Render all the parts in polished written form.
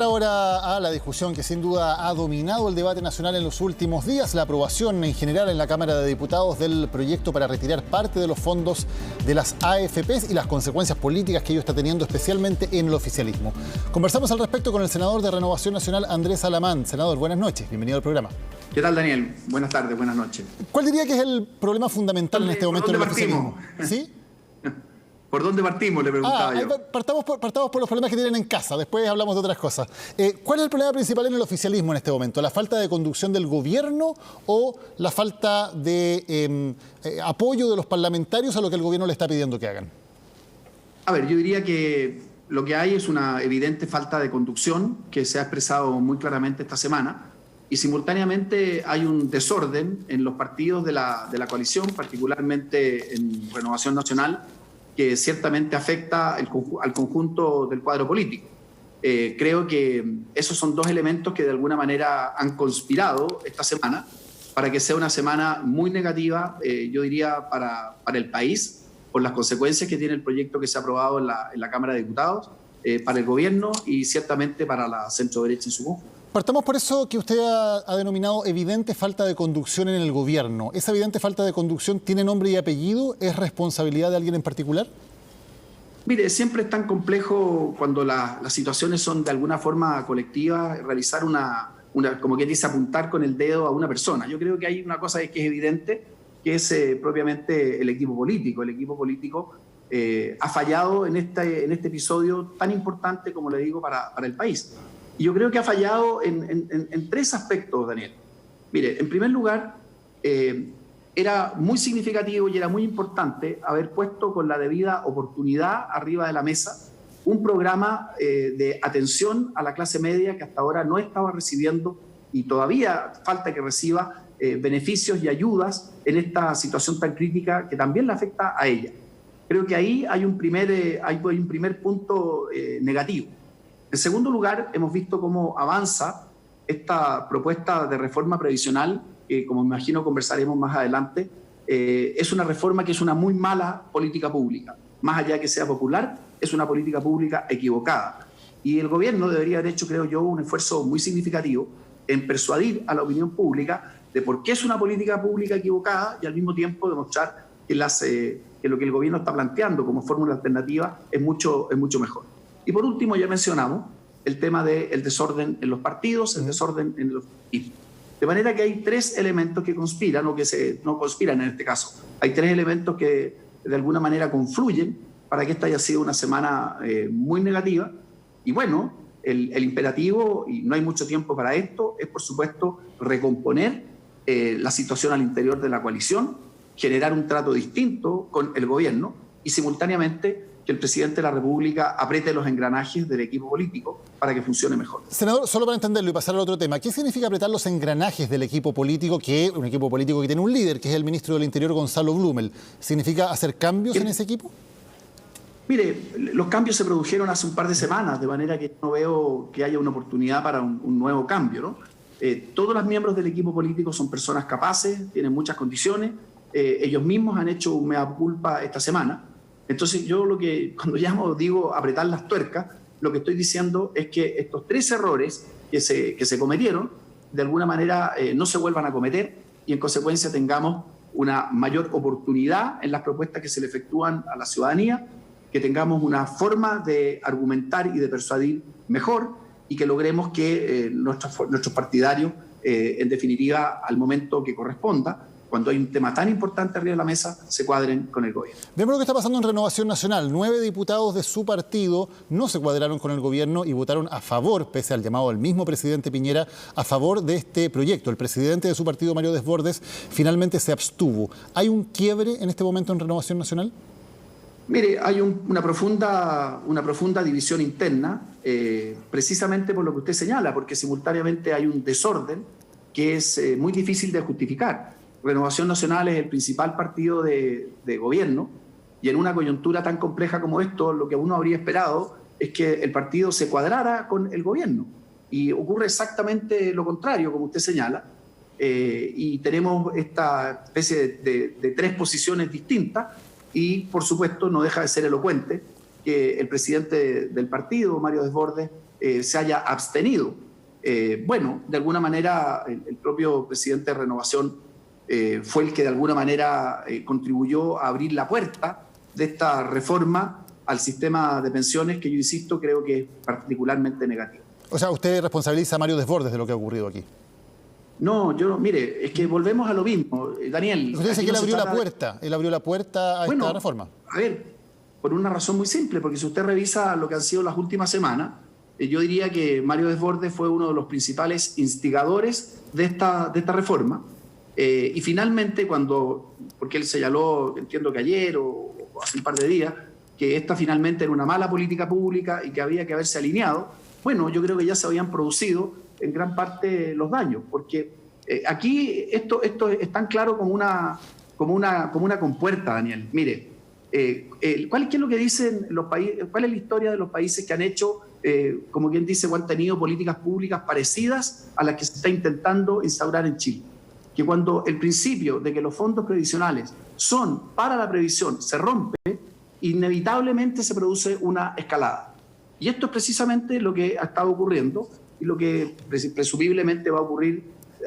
Ahora a la discusión que sin duda ha dominado el debate nacional en los últimos días, la aprobación en general en la Cámara de Diputados del proyecto para retirar parte de los fondos de las AFPs y las consecuencias políticas que ello está teniendo especialmente en el oficialismo. Conversamos al respecto con el senador de Renovación Nacional, Andrés Alamán. Senador, buenas noches, bienvenido al programa. ¿Qué tal, Daniel? Buenas tardes, buenas noches. ¿Cuál diría que es el problema fundamental en este momento en el oficialismo? ¿Sí? ¿Por dónde partimos? Le preguntaba yo. Partamos por los problemas que tienen en casa, después hablamos de otras cosas. ¿Cuál es el problema principal en el oficialismo en este momento? ¿La falta de conducción del gobierno o la falta de apoyo de los parlamentarios a lo que el gobierno le está pidiendo que hagan? A ver, yo diría que lo que hay es una evidente falta de conducción que se ha expresado muy claramente esta semana y simultáneamente hay un desorden en los partidos de la coalición, particularmente en Renovación Nacional, que ciertamente afecta al conjunto del cuadro político. Creo que esos son dos elementos que de alguna manera han conspirado esta semana para que sea una semana muy negativa, yo diría, para el país, por las consecuencias que tiene el proyecto que se ha aprobado en la Cámara de Diputados, para el gobierno y ciertamente para la centro-derecha en su conjunto. Partamos por eso que usted ha denominado evidente falta de conducción en el gobierno. ¿Esa evidente falta de conducción tiene nombre y apellido? ¿Es responsabilidad de alguien en particular? Mire, siempre es tan complejo cuando las situaciones son de alguna forma colectivas, realizar como quien dice, apuntar con el dedo a una persona. Yo creo que hay una cosa que es evidente, que es propiamente el equipo político. El equipo político ha fallado en este episodio tan importante, como le digo, para el país. Y yo creo que ha fallado en tres aspectos, Daniel. Mire, en primer lugar, era muy significativo y era muy importante haber puesto con la debida oportunidad arriba de la mesa un programa de atención a la clase media que hasta ahora no estaba recibiendo y todavía falta que reciba beneficios y ayudas en esta situación tan crítica que también le afecta a ella. Creo que ahí hay un primer punto negativo. En segundo lugar, hemos visto cómo avanza esta propuesta de reforma previsional, que como me imagino conversaremos más adelante. Es una reforma que es una muy mala política pública. Más allá de que sea popular, es una política pública equivocada. Y el gobierno debería haber hecho, creo yo, un esfuerzo muy significativo en persuadir a la opinión pública de por qué es una política pública equivocada y al mismo tiempo demostrar que lo que el gobierno está planteando como fórmula alternativa es mucho mejor. Y por último, ya mencionamos el tema del desorden en los partidos, el desorden en los partidos. De manera que hay tres elementos que conspiran, o que no conspiran en este caso. Hay tres elementos que de alguna manera confluyen para que esta haya sido una semana muy negativa. Y bueno, el imperativo, y no hay mucho tiempo para esto, es por supuesto recomponer la situación al interior de la coalición, generar un trato distinto con el gobierno y simultáneamente que el presidente de la República apriete los engranajes del equipo político para que funcione mejor. Senador, solo para entenderlo y pasar al otro tema, ¿qué significa apretar los engranajes del equipo político, un equipo político que tiene un líder, que es el ministro del Interior, Gonzalo Blumel? ¿Significa hacer cambios en ese equipo? Mire, los cambios se produjeron hace un par de semanas, de manera que no veo que haya una oportunidad para un nuevo cambio, ¿no? Todos los miembros del equipo político son personas capaces, tienen muchas condiciones, ellos mismos han hecho un mea culpa esta semana. Entonces yo cuando digo apretar las tuercas, lo que estoy diciendo es que estos tres errores que se cometieron, de alguna manera no se vuelvan a cometer y en consecuencia tengamos una mayor oportunidad en las propuestas que se le efectúan a la ciudadanía, que tengamos una forma de argumentar y de persuadir mejor y que logremos que nuestros partidarios, en definitiva, al momento que corresponda, cuando hay un tema tan importante arriba de la mesa, se cuadren con el gobierno. Vemos lo que está pasando en Renovación Nacional. 9 diputados de su partido no se cuadraron con el gobierno y votaron a favor, pese al llamado del mismo presidente Piñera, a favor de este proyecto. El presidente de su partido, Mario Desbordes, finalmente se abstuvo. ¿Hay un quiebre en este momento en Renovación Nacional? Mire, hay una profunda división interna, precisamente por lo que usted señala, porque simultáneamente hay un desorden que es muy difícil de justificar. Renovación Nacional es el principal partido de gobierno y en una coyuntura tan compleja como esto, lo que uno habría esperado es que el partido se cuadrara con el gobierno. Y ocurre exactamente lo contrario, como usted señala, y tenemos esta especie de tres posiciones distintas y, por supuesto, no deja de ser elocuente que el presidente del partido, Mario Desbordes, se haya abstenido. Bueno, de alguna manera el propio presidente de Renovación fue el que de alguna manera contribuyó a abrir la puerta de esta reforma al sistema de pensiones, que yo insisto, creo que es particularmente negativo. O sea, usted responsabiliza a Mario Desbordes de lo que ha ocurrido aquí. No, yo no, mire, es que volvemos a lo mismo, Daniel. Usted dice que él abrió la puerta a esta reforma. A ver, por una razón muy simple, porque si usted revisa lo que han sido las últimas semanas, yo diría que Mario Desbordes fue uno de los principales instigadores de esta reforma. Y finalmente, porque él señaló, entiendo que ayer o hace un par de días, que esta finalmente era una mala política pública y que había que haberse alineado, bueno, yo creo que ya se habían producido en gran parte los daños, porque aquí esto es tan claro como una compuerta, Daniel. Mire, ¿qué es lo que dicen los países? ¿Cuál es la historia de los países que han hecho, como quien dice, o han tenido políticas públicas parecidas a las que se está intentando instaurar en Chile? Que cuando el principio de que los fondos previsionales son para la previsión se rompe, inevitablemente se produce una escalada. Y esto es precisamente lo que ha estado ocurriendo y lo que presumiblemente va a ocurrir,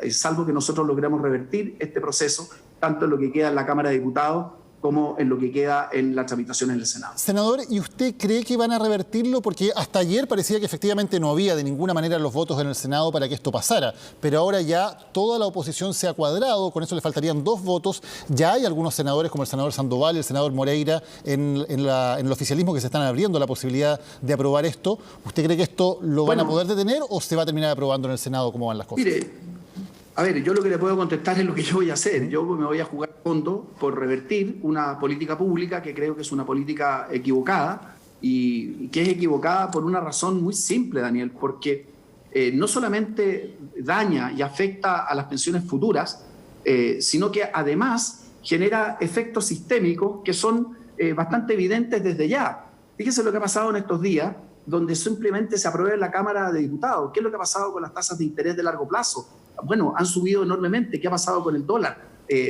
salvo que nosotros logremos revertir este proceso, tanto en lo que queda en la Cámara de Diputados como en lo que queda en la tramitación en el Senado. Senador, ¿y usted cree que van a revertirlo? Porque hasta ayer parecía que efectivamente no había de ninguna manera los votos en el Senado para que esto pasara, pero ahora ya toda la oposición se ha cuadrado, con eso le faltarían 2 votos. Ya hay algunos senadores, como el senador Sandoval y el senador Moreira, en el oficialismo, que se están abriendo la posibilidad de aprobar esto. ¿Usted cree que esto lo van a poder detener o se va a terminar aprobando en el Senado? ¿Cómo van las cosas? Mire, a ver, yo lo que le puedo contestar es lo que yo voy a hacer. Yo me voy a jugar a fondo por revertir una política pública que creo que es una política equivocada y que es equivocada por una razón muy simple, Daniel, porque no solamente daña y afecta a las pensiones futuras, sino que además genera efectos sistémicos que son bastante evidentes desde ya. Fíjese lo que ha pasado en estos días, donde simplemente se aprueba en la Cámara de Diputados. ¿Qué es lo que ha pasado con las tasas de interés de largo plazo? Bueno, han subido enormemente. ¿Qué ha pasado con el dólar?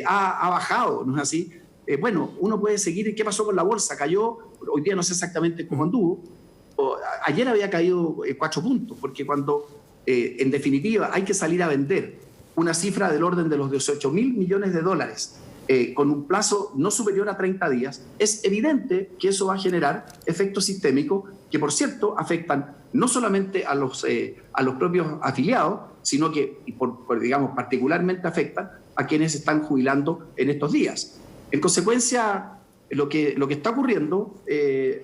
Ha bajado, ¿no es así? Bueno, uno puede seguir. ¿Qué pasó con la bolsa? Cayó, hoy día no sé exactamente cómo anduvo. Ayer había caído 4 puntos, porque cuando, en definitiva, hay que salir a vender una cifra del orden de los 18.000 millones de dólares con un plazo no superior a 30 días, es evidente que eso va a generar efectos sistémicos que, por cierto, afectan no solamente a los propios afiliados, sino que, digamos, particularmente afectan a quienes están jubilando en estos días. En consecuencia, lo que está ocurriendo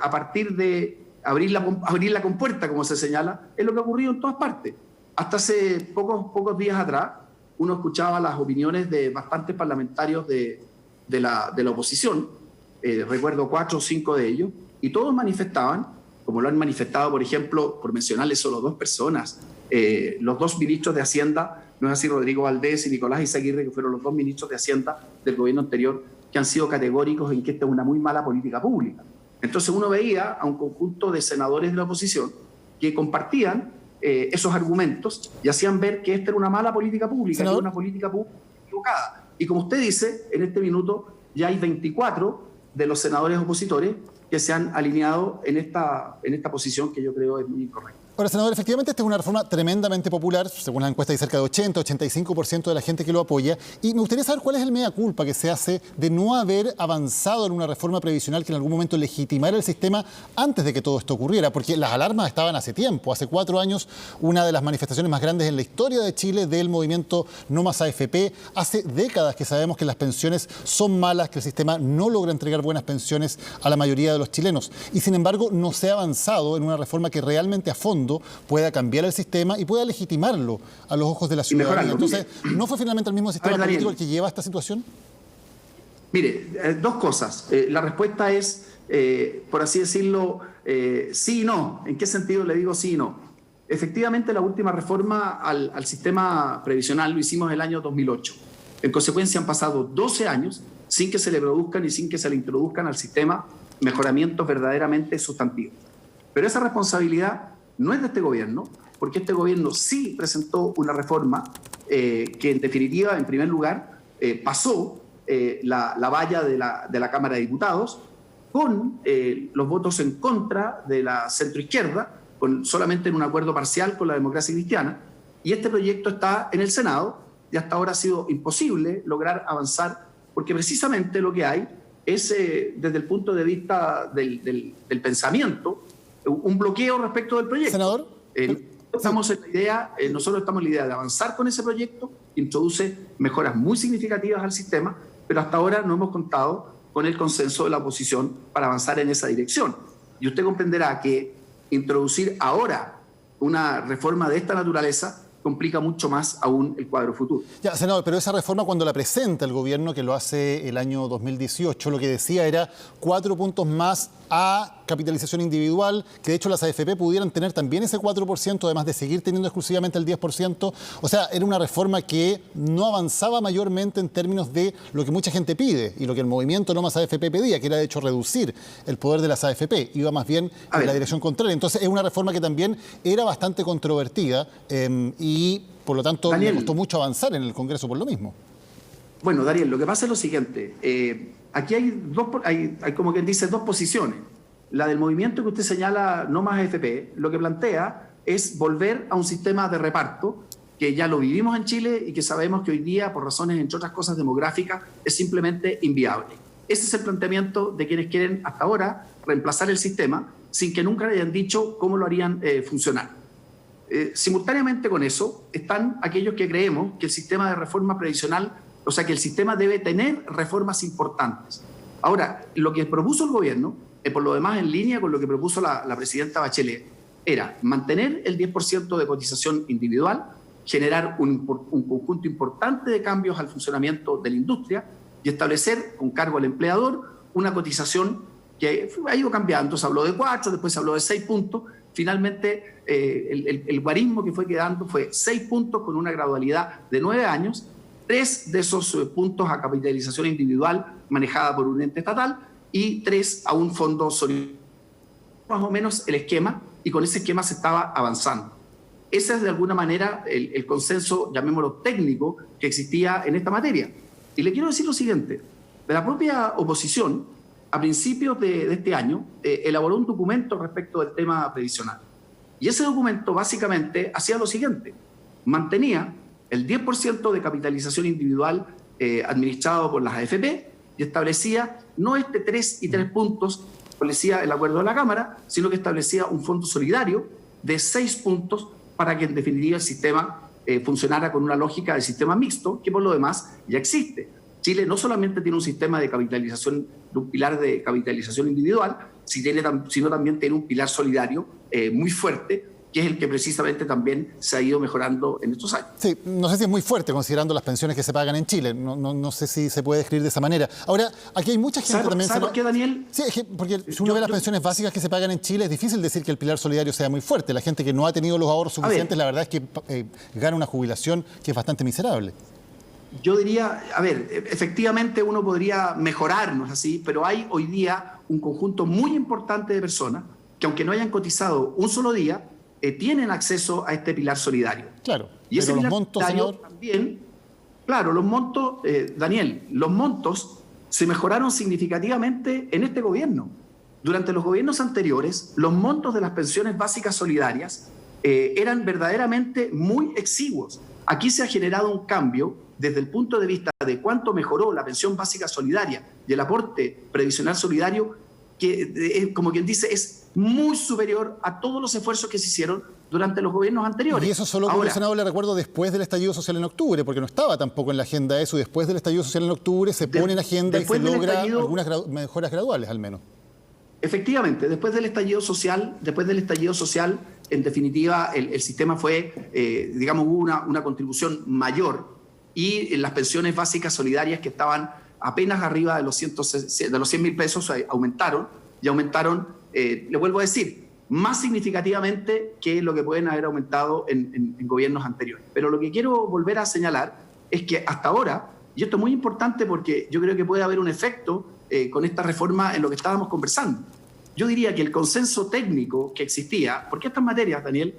a partir de abrir la compuerta, como se señala, es lo que ha ocurrido en todas partes. Hasta hace pocos días atrás, uno escuchaba las opiniones de bastantes parlamentarios de la oposición, recuerdo 4 o 5 de ellos, y todos manifestaban, como lo han manifestado, por ejemplo, por mencionarles solo 2 personas, los 2 ministros de Hacienda, no es así, Rodrigo Valdés y Nicolás Izaguirre, que fueron los 2 ministros de Hacienda del gobierno anterior, que han sido categóricos en que esta es una muy mala política pública. Entonces uno veía a un conjunto de senadores de la oposición que compartían esos argumentos y hacían ver que esta era una mala política pública, que era una política pública equivocada. Y como usted dice, en este minuto ya hay 24 de los senadores opositores que se han alineado en esta posición que yo creo es muy incorrecta. Ahora, senador, efectivamente esta es una reforma tremendamente popular. Según la encuesta hay cerca de 80-85% de la gente que lo apoya. Y me gustaría saber cuál es el mea culpa que se hace de no haber avanzado en una reforma previsional que en algún momento legitimara el sistema antes de que todo esto ocurriera. Porque las alarmas estaban hace tiempo. Hace 4 años, una de las manifestaciones más grandes en la historia de Chile del movimiento No Más AFP. Hace décadas que sabemos que las pensiones son malas, que el sistema no logra entregar buenas pensiones a la mayoría de los chilenos. Y sin embargo, no se ha avanzado en una reforma que realmente a fondo pueda cambiar el sistema y pueda legitimarlo a los ojos de la ciudadanía. Entonces, ¿no fue finalmente el mismo sistema político el que lleva a esta situación? Mire, 2 cosas. La respuesta es, por así decirlo, sí y no. ¿En qué sentido le digo sí y no? Efectivamente, la última reforma al sistema previsional lo hicimos en el año 2008. En consecuencia, han pasado 12 años sin que se le produzcan y sin que se le introduzcan al sistema mejoramientos verdaderamente sustantivos. Pero esa responsabilidad no es de este gobierno, porque este gobierno sí presentó una reforma que, en definitiva, en primer lugar, pasó la valla de la Cámara de Diputados con los votos en contra de la centroizquierda solamente en un acuerdo parcial con la democracia cristiana, y este proyecto está en el Senado y hasta ahora ha sido imposible lograr avanzar porque precisamente lo que hay es, desde el punto de vista del pensamiento, un bloqueo respecto del proyecto. Senador. Nosotros estamos en la idea de avanzar con ese proyecto, introduce mejoras muy significativas al sistema, pero hasta ahora no hemos contado con el consenso de la oposición para avanzar en esa dirección. Y usted comprenderá que introducir ahora una reforma de esta naturaleza complica mucho más aún el cuadro futuro. Ya, senador, pero esa reforma cuando la presenta el gobierno, que lo hace el año 2018, lo que decía era 4 puntos más a capitalización individual, que de hecho las AFP pudieran tener también ese 4%, además de seguir teniendo exclusivamente el 10%. O sea, era una reforma que no avanzaba mayormente en términos de lo que mucha gente pide y lo que el movimiento No Más AFP pedía, que era de hecho reducir el poder de las AFP. Iba más bien en la dirección contraria. Entonces es una reforma que también era bastante controvertida y por lo tanto le costó mucho avanzar en el Congreso por lo mismo. Bueno, Daniel, lo que pasa es lo siguiente. Aquí hay como quien dice dos posiciones. La del movimiento que usted señala, No Más AFP, lo que plantea es volver a un sistema de reparto que ya lo vivimos en Chile y que sabemos que hoy día, por razones, entre otras cosas, demográficas, es simplemente inviable. Ese es el planteamiento de quienes quieren hasta ahora reemplazar el sistema sin que nunca le hayan dicho cómo lo harían funcionar. Simultáneamente con eso están aquellos que creemos que el sistema de reforma previsional, o sea, que el sistema debe tener reformas importantes. Ahora, lo que propuso el gobierno, por lo demás en línea con lo que propuso la presidenta Bachelet, era mantener el 10% de cotización individual, generar un conjunto importante de cambios al funcionamiento de la industria y establecer, con cargo al empleador, una cotización que ha ido cambiando. Se habló de 4, después se habló de 6 puntos. Finalmente, el guarismo que fue quedando fue 6 puntos con una gradualidad de 9 años, 3 de esos puntos a capitalización individual manejada por un ente estatal y 3 a un fondo solidario. Más o menos el esquema, y con ese esquema se estaba avanzando. Ese es de alguna manera el consenso, llamémoslo técnico, que existía en esta materia. Y le quiero decir lo siguiente: de la propia oposición, a principios de este año, elaboró un documento respecto del tema previsional. Y ese documento básicamente hacía lo siguiente: mantenía el 10% de capitalización individual administrado por las AFP y establecía no 3 y 3 puntos, establecía el acuerdo de la Cámara, sino que establecía un fondo solidario de 6 puntos para que en definitiva el sistema funcionara con una lógica de sistema mixto, que por lo demás ya existe. Chile no solamente tiene un sistema de capitalización, de un pilar de capitalización individual, sino también tiene un pilar solidario muy fuerte, que es el que precisamente también se ha ido mejorando en estos años. Sí, no sé si es muy fuerte considerando las pensiones que se pagan en Chile, no sé si se puede describir de esa manera. Ahora, aquí hay mucha gente también... ¿Sabe por qué, Daniel? Sí, es que porque si uno ve las pensiones básicas que se pagan en Chile, es difícil decir que el pilar solidario sea muy fuerte. La gente que no ha tenido los ahorros suficientes, la verdad es que gana una jubilación que es bastante miserable. Yo diría, efectivamente uno podría mejorarnos así, pero hay hoy día un conjunto muy importante de personas que, aunque no hayan cotizado un solo día, tienen acceso a este pilar solidario. Claro, y ese pero pilar los montos, solidario señor... también, claro, los montos, Daniel, los montos se mejoraron significativamente en este gobierno. Durante los gobiernos anteriores, los montos de las pensiones básicas solidarias eran verdaderamente muy exiguos. Aquí se ha generado un cambio desde el punto de vista de cuánto mejoró la pensión básica solidaria y el aporte previsional solidario, que, como quien dice, es muy superior a todos los esfuerzos que se hicieron durante los gobiernos anteriores. Y eso solo como el Senado le recuerdo después del estallido social en octubre, porque no estaba tampoco en la agenda eso. Después del estallido social en octubre se pone en agenda y se logra algunas mejoras graduales al menos. Efectivamente, después del estallido social, en definitiva, el sistema fue, hubo una contribución mayor, y las pensiones básicas solidarias que estaban apenas arriba de los 100.000 pesos aumentaron, le vuelvo a decir, más significativamente que lo que pueden haber aumentado en gobiernos anteriores. Pero lo que quiero volver a señalar es que hasta ahora, y esto es muy importante porque yo creo que puede haber un efecto con esta reforma en lo que estábamos conversando. Yo diría que el consenso técnico que existía, porque estas materias, Daniel,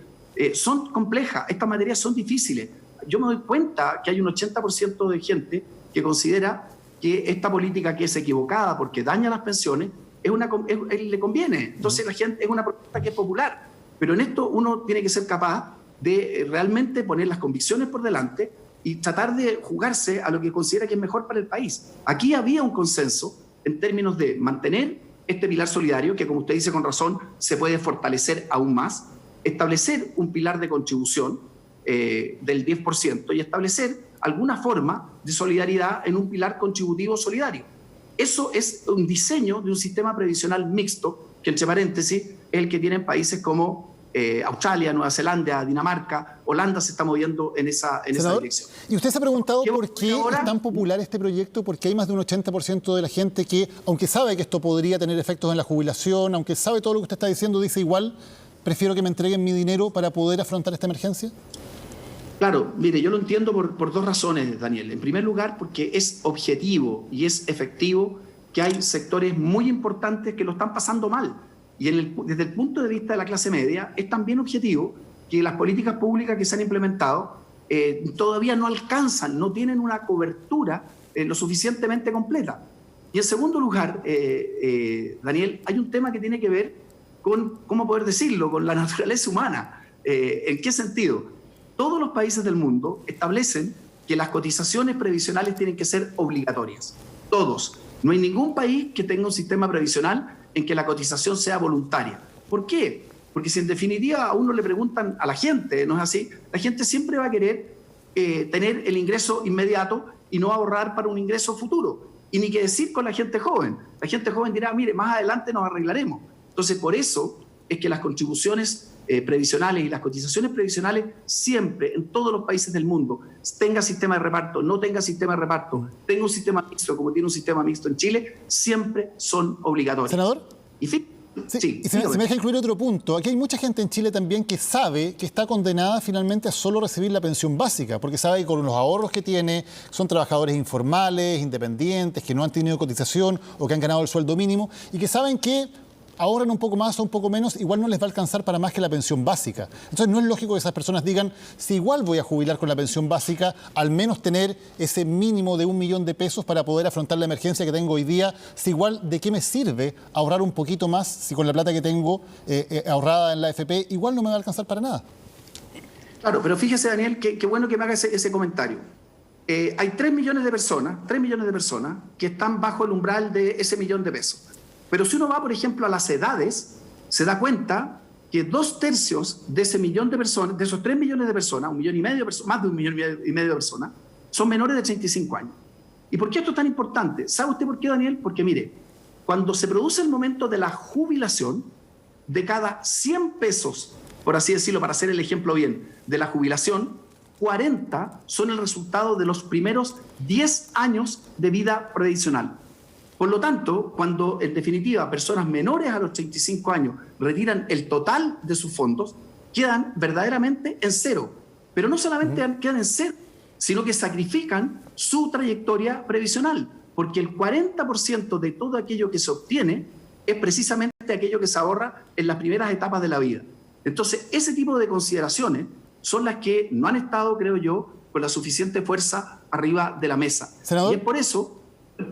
son complejas, estas materias son difíciles. Yo me doy cuenta que hay un 80% de gente considera que esta política, que es equivocada porque daña las pensiones, le conviene. Entonces la gente, es una propuesta que es popular. Pero en esto uno tiene que ser capaz de realmente poner las convicciones por delante y tratar de jugarse a lo que considera que es mejor para el país. Aquí había un consenso en términos de mantener este pilar solidario, que como usted dice con razón, se puede fortalecer aún más, establecer un pilar de contribución del 10% y establecer alguna forma de solidaridad en un pilar contributivo solidario. Eso es un diseño de un sistema previsional mixto, que entre paréntesis es el que tienen países como Australia, Nueva Zelanda, Dinamarca, Holanda se está moviendo en esa dirección. ¿Y usted se ha preguntado por qué es tan popular este proyecto? Porque hay más de un 80% de la gente que, aunque sabe que esto podría tener efectos en la jubilación, aunque sabe todo lo que usted está diciendo, dice igual, prefiero que me entreguen mi dinero para poder afrontar esta emergencia. Claro, mire, yo lo entiendo por dos razones, Daniel. En primer lugar, porque es objetivo y es efectivo que hay sectores muy importantes que lo están pasando mal. Y desde el punto de vista de la clase media, es también objetivo que las políticas públicas que se han implementado todavía no alcanzan, no tienen una cobertura lo suficientemente completa. Y en segundo lugar, Daniel, hay un tema que tiene que ver con, ¿cómo poder decirlo?, con la naturaleza humana. ¿En qué sentido? Todos los países del mundo establecen que las cotizaciones previsionales tienen que ser obligatorias. Todos. No hay ningún país que tenga un sistema previsional en que la cotización sea voluntaria. ¿Por qué? Porque si en definitiva a uno le preguntan a la gente, ¿no es así? La gente siempre va a querer tener el ingreso inmediato y no ahorrar para un ingreso futuro. Y ni qué decir con la gente joven. La gente joven dirá, mire, más adelante nos arreglaremos. Entonces, por eso es que las contribuciones previsionales y las cotizaciones previsionales siempre, en todos los países del mundo, tenga sistema de reparto, no tenga sistema de reparto, tenga un sistema mixto como tiene un sistema mixto en Chile, siempre son obligatorios. Senador. Y fin, sí, se me deja incluir otro punto. Aquí hay mucha gente en Chile también que sabe que está condenada finalmente a solo recibir la pensión básica, porque sabe que con los ahorros que tiene son trabajadores informales, independientes, que no han tenido cotización o que han ganado el sueldo mínimo y que saben que ahorran un poco más o un poco menos, igual no les va a alcanzar para más que la pensión básica. Entonces no es lógico que esas personas digan, si igual voy a jubilar con la pensión básica, al menos tener ese mínimo de 1 millón de pesos para poder afrontar la emergencia que tengo hoy día, si igual de qué me sirve ahorrar un poquito más, si con la plata que tengo ahorrada en la AFP, igual no me va a alcanzar para nada. Claro, pero fíjese, Daniel, qué bueno que me haga ese comentario. Hay 3 millones de personas que están bajo el umbral de ese millón de pesos. Pero si uno va, por ejemplo, a las edades, se da cuenta que 2/3 de ese millón de personas, de esos 3 millones de personas, 1,5 millones de personas, más de 1,5 millones de personas, son menores de 35 años. ¿Y por qué esto es tan importante? ¿Sabe usted por qué, Daniel? Porque mire, cuando se produce el momento de la jubilación, de cada 100 pesos, por así decirlo, para hacer el ejemplo bien, de la jubilación, 40 son el resultado de los primeros 10 años de vida previsional. Por lo tanto, cuando en definitiva personas menores a los 35 años retiran el total de sus fondos, quedan verdaderamente en cero. Pero no solamente quedan en cero, sino que sacrifican su trayectoria previsional, porque el 40% de todo aquello que se obtiene es precisamente aquello que se ahorra en las primeras etapas de la vida. Entonces, ese tipo de consideraciones son las que no han estado, creo yo, con la suficiente fuerza arriba de la mesa. Senador. Y es por eso...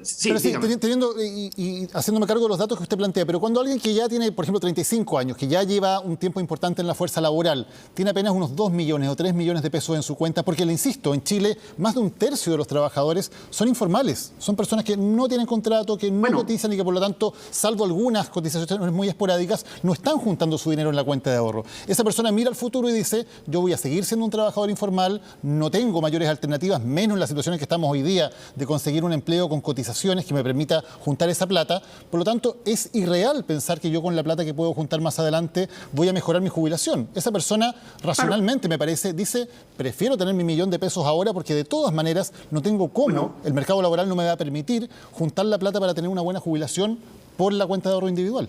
Sí, pero sí, teniendo y haciéndome cargo de los datos que usted plantea, pero cuando alguien que ya tiene, por ejemplo, 35 años, que ya lleva un tiempo importante en la fuerza laboral, tiene apenas unos 2 millones o 3 millones de pesos en su cuenta, porque le insisto, en Chile más de 1/3 de los trabajadores son informales, son personas que no tienen contrato, que no cotizan y que por lo tanto, salvo algunas cotizaciones muy esporádicas, no están juntando su dinero en la cuenta de ahorro. Esa persona mira al futuro y dice, yo voy a seguir siendo un trabajador informal, no tengo mayores alternativas, menos en la situación en que estamos hoy día de conseguir un empleo con cotizaciones que me permita juntar esa plata. Por lo tanto, es irreal pensar que yo con la plata que puedo juntar más adelante voy a mejorar mi jubilación. Esa persona, racionalmente, me parece, dice, prefiero tener mi 1 millón de pesos ahora porque de todas maneras no tengo cómo, el mercado laboral no me va a permitir juntar la plata para tener una buena jubilación por la cuenta de ahorro individual.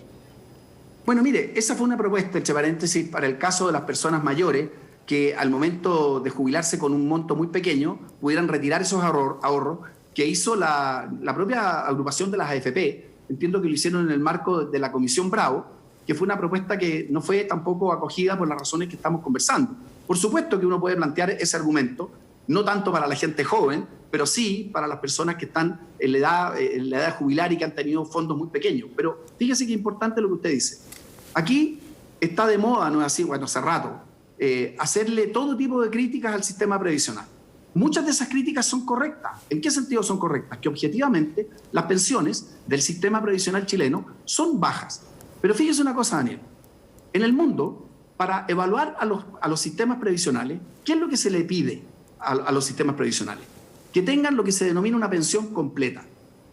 Bueno, mire, esa fue una propuesta, entre paréntesis, para el caso de las personas mayores que al momento de jubilarse con un monto muy pequeño pudieran retirar esos ahorros que hizo la propia agrupación de las AFP. Entiendo que lo hicieron en el marco de la Comisión Bravo, que fue una propuesta que no fue tampoco acogida por las razones que estamos conversando. Por supuesto que uno puede plantear ese argumento, no tanto para la gente joven, pero sí para las personas que están en la edad de jubilar y que han tenido fondos muy pequeños. Pero fíjese que es importante lo que usted dice. Aquí está de moda, ¿no es así? Bueno, hace rato, hacerle todo tipo de críticas al sistema previsional. Muchas de esas críticas son correctas. ¿En qué sentido son correctas? Que objetivamente las pensiones del sistema previsional chileno son bajas. Pero fíjese una cosa, Daniel. En el mundo, para evaluar a los sistemas previsionales, ¿qué es lo que se le pide a los sistemas previsionales? Que tengan lo que se denomina una pensión completa.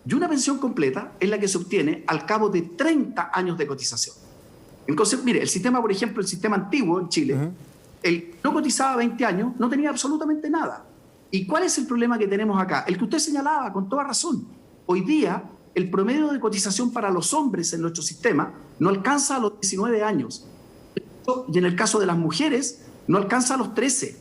Y una pensión completa es la que se obtiene al cabo de 30 años de cotización. Entonces, mire, el sistema, por ejemplo, el sistema antiguo en Chile, el no cotizaba 20 años, no tenía absolutamente nada. ¿Y cuál es el problema que tenemos acá? El que usted señalaba con toda razón. Hoy día, el promedio de cotización para los hombres en nuestro sistema no alcanza a los 19 años. Y en el caso de las mujeres, no alcanza a los 13.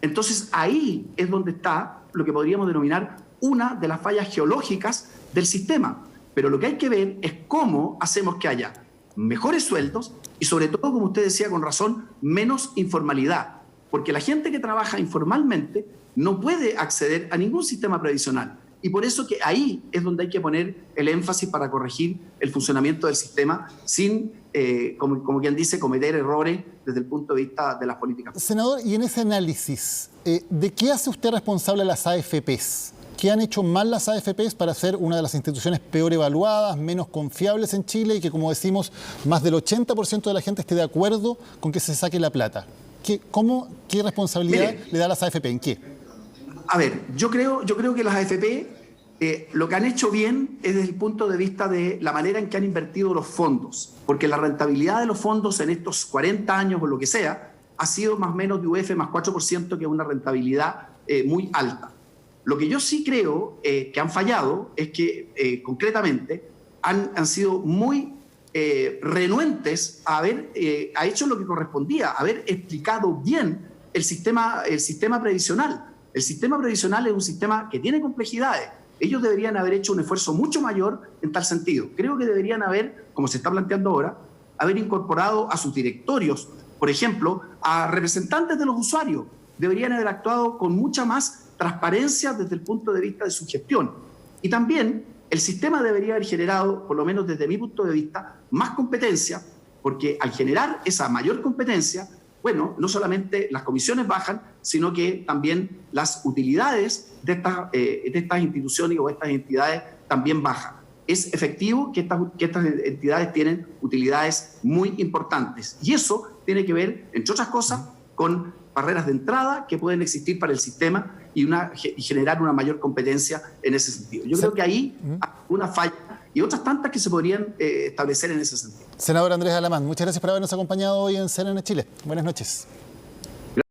Entonces, ahí es donde está lo que podríamos denominar una de las fallas geológicas del sistema. Pero lo que hay que ver es cómo hacemos que haya mejores sueldos y, sobre todo, como usted decía con razón, menos informalidad. Porque la gente que trabaja informalmente no puede acceder a ningún sistema previsional. Y por eso que ahí es donde hay que poner el énfasis para corregir el funcionamiento del sistema sin, como quien dice, cometer errores desde el punto de vista de las políticas. Senador, y en ese análisis, ¿de qué hace usted responsable a las AFPs? ¿Qué han hecho mal las AFPs para ser una de las instituciones peor evaluadas, menos confiables en Chile y que, como decimos, más del 80% de la gente esté de acuerdo con que se saque la plata? ¿Qué responsabilidad le da a las AFP? ¿En qué? A ver, yo creo que las AFP lo que han hecho bien es desde el punto de vista de la manera en que han invertido los fondos, porque la rentabilidad de los fondos en estos 40 años o lo que sea ha sido más o menos de UF más 4%, que es una rentabilidad muy alta. Lo que yo sí creo que han fallado es que concretamente han sido muy renuentes a haber hecho lo que correspondía, haber explicado bien el sistema previsional. El sistema previsional es un sistema que tiene complejidades. Ellos deberían haber hecho un esfuerzo mucho mayor en tal sentido. Creo que deberían haber, como se está planteando ahora, haber incorporado a sus directorios, por ejemplo, a representantes de los usuarios. Deberían haber actuado con mucha más transparencia desde el punto de vista de su gestión. Y también el sistema debería haber generado, por lo menos desde mi punto de vista, más competencia, porque al generar esa mayor competencia, bueno, no solamente las comisiones bajan, sino que también las utilidades de estas instituciones o estas entidades también bajan. Es efectivo que estas entidades tienen utilidades muy importantes. Y eso tiene que ver, entre otras cosas, con barreras de entrada que pueden existir para el sistema y generar una mayor competencia en ese sentido. Yo creo que ahí hay una falla y otras tantas que se podrían establecer en ese sentido. Senador Andrés Alamán, muchas gracias por habernos acompañado hoy en CNN Chile. Buenas noches.